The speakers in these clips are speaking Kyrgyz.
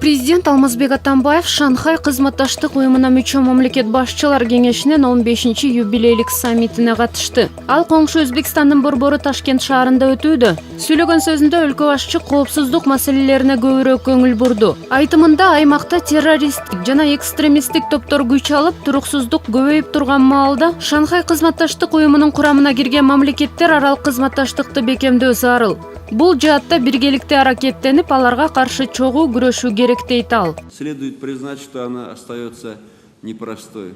Президент Алмазбек Атамбаев Шанхай кызматташтык уюмуна мүчө мамлекет башчылар кеңешинин 15-чи юбилейлик саммитине катышты. Ал коңшу Өзбекстандын борбору Ташкент шаарында өтүүдө. Сүйлөгөн сөзүндө өлкө башчы коопсуздук маселелерине көбүрөөк көңүл бурду. Айтымында аймакта террористтик жана экстремисттик топтор күч алып, туруксуздук көбөйүп турган маалда Шанхай кызматташтык уюмунун курамына кирген мамлекеттер аралык кызматташтыкты бекемдөө зарыл. Бул жаатта биргеликте аракеттенип, аларга каршы чогуу күрөшүү керек дейт ал. Следует признать, что она остается непростой.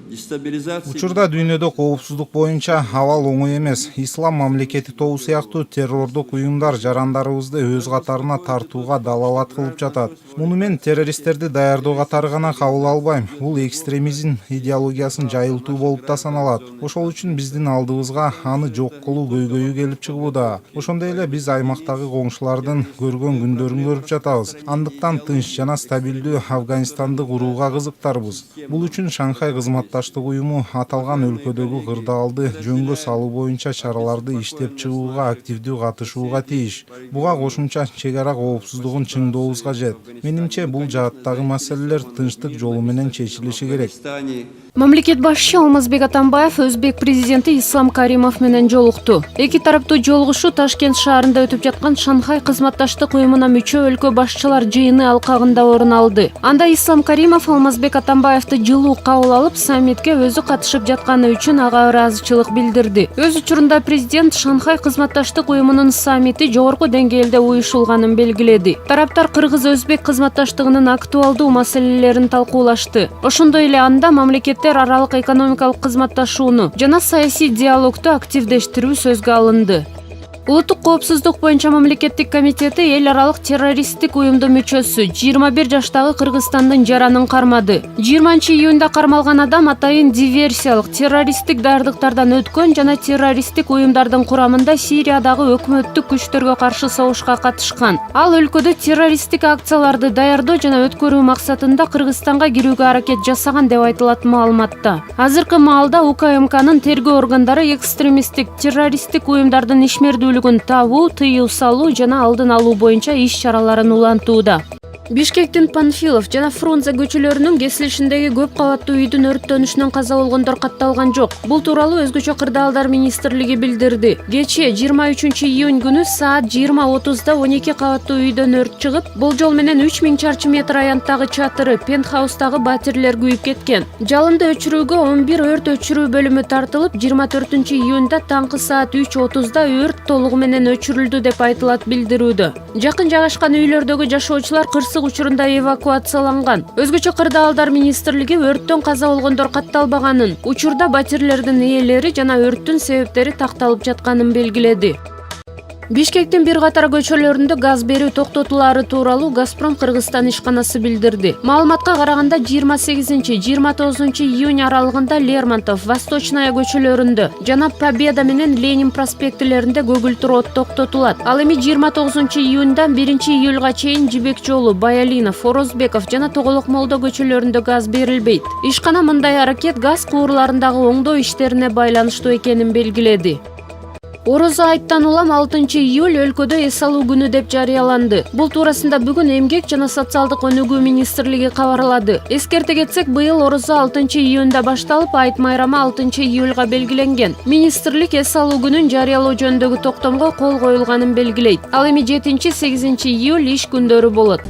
Учурда дүйнөдө коопсуздук боюнча абал оңой эмес. Ислам мамлекети тобу сыяктуу террордук уюмдар жарандарыбызды өз катарына тартууга далалат кылып жатат. Муну мен террористтерди даярдоо катары гана кабыл албайм. Бул экстремизм идеологиясын жайылтуу болуп да саналат. Ошол үчүн биздин алдыбызга аны жок кылуу көйгөйү келип чыгууда. Ошондой эле биз аймактагы коңшулардын көргөн күндөрүн көрүп жатабыз. Андыктан тынч жана стабилдүү Афганистанды курууга кызыктарбыз. Бул үчүн Шанхай кызматташтык уюму аталган өлкөдөгү кырдаалды жөнгө салуу боюнча чараларды иштеп чыгууга активдүү катышууга тийиш. Буга кошумча чек ара коопсуздугун чыңдообуз кажет. Менимче бул жааттагы маселелер тынчтык жолу менен чечилиши керек. Мамлекет башчы Алмазбек Атамбаев өзбек президенти Ислам Каримов менен жолукту. Эки тараптуу жолугушуу Ташкент шаарында өтүп жаткан Шанхай кызматташтык уюмуна мүчө өлкө башчылар жыйыны алкагында орун алды. Анда Ислам Каримов Алмазбек Атамбаевди жылуу кабыл алып, саммитке өзү катышып жатканы үчүн ага ыраазычылык билдирди. Өз учурунда президент Шанхай кызматташтык уюмунун саммити жогорку деңгээлде уюшулганын белгиледи. Тараптар кыргыз-өзбек кызматташтыгынын актуалдуу маселелерин талкуулашты. Ошондой эле анда мамлекеттер аралык экономикалык кызматташууну жана саясий диалогду активдештирүү сөзгө алынды. Улуттук коопсуздук боюнча мамлекеттик комитети эл аралык террористтик уюмдун мүчөсү 21 жаштагы Кыргызстандын жаранын кармады. 20-июнда кармалган адам атайын диверсиялык террористтик даярдыктардан өткөн жана террористтик уюмдардын курамында Сириядагы өкмөттүк күчтөргө каршы согушка катышкан. Ал өлкөдө террористтик акцияларды даярдоо жана өткөрүү максатында Кыргызстанга кирүүгө аракет жасаган деп айтылат маалыматта. Азыркы маалда УКМКнын тергөө органдары экстремисттик террористтик уюмдардын ишмердүүлүгүн табуу, тыюу салуу жана алдын алуу боюнча иш чараларын улантууда. Бишкектин Панфилов жана Фрунзе көчөлөрүнүн кесилишиндеги көп кабаттуу үйдүн өрттөнүшүнөн каза болгондор катталган жок. Бул тууралуу Өзгөчө кырдаалдар министрлиги билдирди. Кечээ 23-июнь күнү саат 20:30да 12 кабаттуу үйдөн өрт чыгып, болжол менен 3000 чарчы метр аянттагы чатыры, пентхаустагы батирлер күйүп кеткен. Жалынды өчүрүүгө 11 өрт өчүрүү бөлүмү тартылып, 24-июнда таңкы саат 3:30да өрт толугу менен өчүрүлдү деп айтылат билдирүүдө. Жакын жайгашкан үйлөрдөгү жашоочулар кырсык учурунда эвакуацияланган. Өзгөчө кырдаалдар министрлиги өрттөн каза болгондор катталбаганын, учурда батирлердин ээлери жана өрттүн себептери такталып жатканын белгиледи. Бишкектин бир катар көчөлөрүндө газ берүү токтотулаары тууралуу Газпром Кыргызстан ишканасы билдирди. Маалыматка караганда 28-29 аралыгында Лермонтов, Восточная көчөлөрүндө жана Победа менен Ленин проспектилеринде көгүлтүр от токтотулат. Ал эми 29-июндан 1-июлга чейин Жибек жолу, Баялинов, Орозбеков жана Тоголок Молдо көчөлөрүндө газ берилбейт. Ишкана мындай аракет газ куурларындагы оңдоо иштерине байланыштуу экенин белгиледи. Орозо айттан улам 6-июль өлкөдө эс алуу күнү деп жарыяланды. Бул туурасында бүгүн Эмгек жана социалдык өнүгүү министрлиги кабарлады. Эскерте кетсек, быйыл Орозо 6-июнда башталып, айт майрамы 6-июлга белгиленген. Министрлик эс алуу күнүн жарыялоо жөнүндөгү токтомго кол коюлганын белгилейт. Ал эми 7-8 июль иш күндөрү болот.